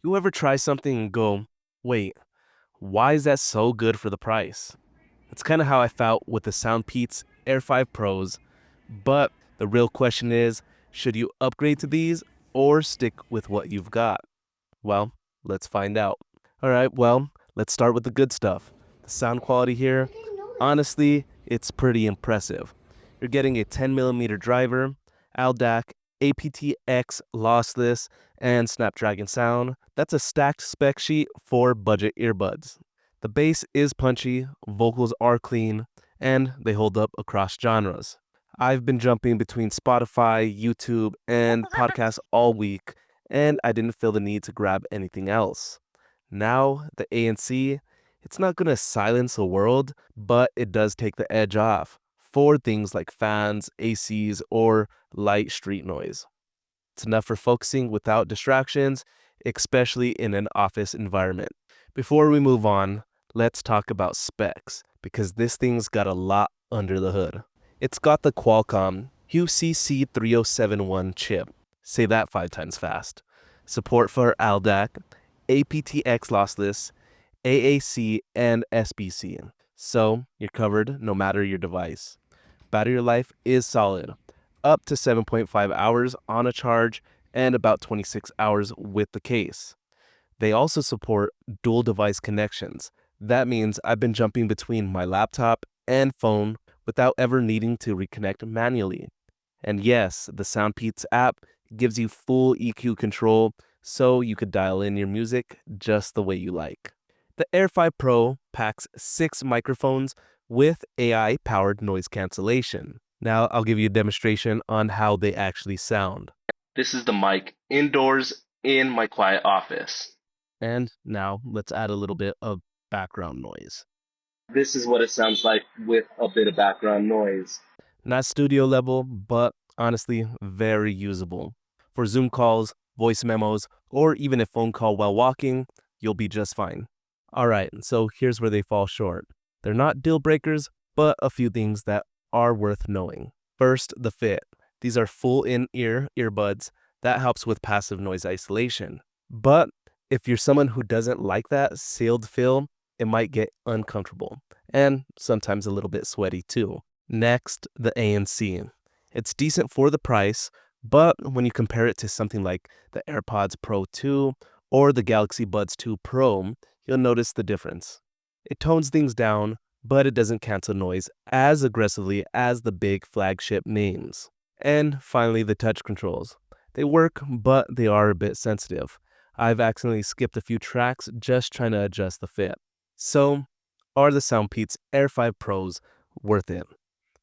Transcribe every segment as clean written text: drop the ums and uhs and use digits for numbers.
You ever try something and go, wait, why is that so good for the price? That's kind of how I felt with the SoundPeats Air 5 Pros, but the real question is, should you upgrade to these or stick with what you've got? Well, let's find out. All right, well, let's start with the good stuff. The sound quality here, honestly, it's pretty impressive. You're getting a 10mm driver, ALDAC, aptX lossless, and Snapdragon sound. That's a stacked spec sheet for budget earbuds. The bass is punchy, vocals are clean, and they hold up across genres. I've been jumping between Spotify, YouTube, and podcasts all week, and I didn't feel the need to grab anything else. Now, the ANC, it's not going to silence the world, but it does take the edge off for things like fans, ACs, or light street noise. It's enough for focusing without distractions, especially in an office environment. Before we move on, let's talk about specs, because this thing's got a lot under the hood. It's got the Qualcomm QCC3071 chip. Say that 5 times fast. Support for ALDAC, aptX lossless, AAC, and SBC. So you're covered no matter your device. Battery life is solid, up to 7.5 hours on a charge and about 26 hours with the case. They also support dual device connections. That means I've been jumping between my laptop and phone without ever needing to reconnect manually. And yes, the SoundPeats app gives you full EQ control, so you could dial in your music just the way you like. The Air 5 Pro packs 6 microphones with AI-powered noise cancellation. Now I'll give you a demonstration on how they actually sound. This is the mic indoors in my quiet office. And now let's add a little bit of background noise. This is what it sounds like with a bit of background noise. Not studio level, but honestly, very usable. For Zoom calls, voice memos, or even a phone call while walking, you'll be just fine. All right, so here's where they fall short. They're not deal breakers, but a few things that are worth knowing. First, the fit. These are full in-ear earbuds. That helps with passive noise isolation. But if you're someone who doesn't like that sealed feel, it might get uncomfortable and sometimes a little bit sweaty too. Next, the ANC. It's decent for the price, but when you compare it to something like the AirPods Pro 2 or the Galaxy Buds 2 Pro, you'll notice the difference. It tones things down, but it doesn't cancel noise as aggressively as the big flagship names. And finally, the touch controls. They work, but they are a bit sensitive. I've accidentally skipped a few tracks just trying to adjust the fit. So, are the SoundPeats Air 5 Pros worth it?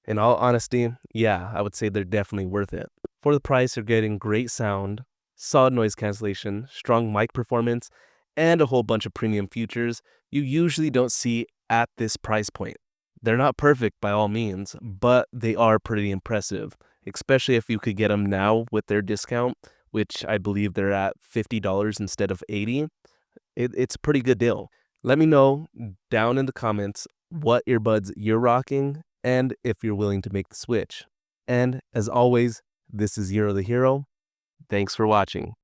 In all honesty, yeah, I would say they're definitely worth it. For the price, you're getting great sound, solid noise cancellation, strong mic performance, and a whole bunch of premium features you usually don't see at this price point. They're not perfect by all means, but they are pretty impressive, especially if you could get them now with their discount, which I believe they're at $50 instead of $80. It's a pretty good deal. Let me know down in the comments what earbuds you're rocking and if you're willing to make the switch. And as always, this is Euro the Hero. Thanks for watching.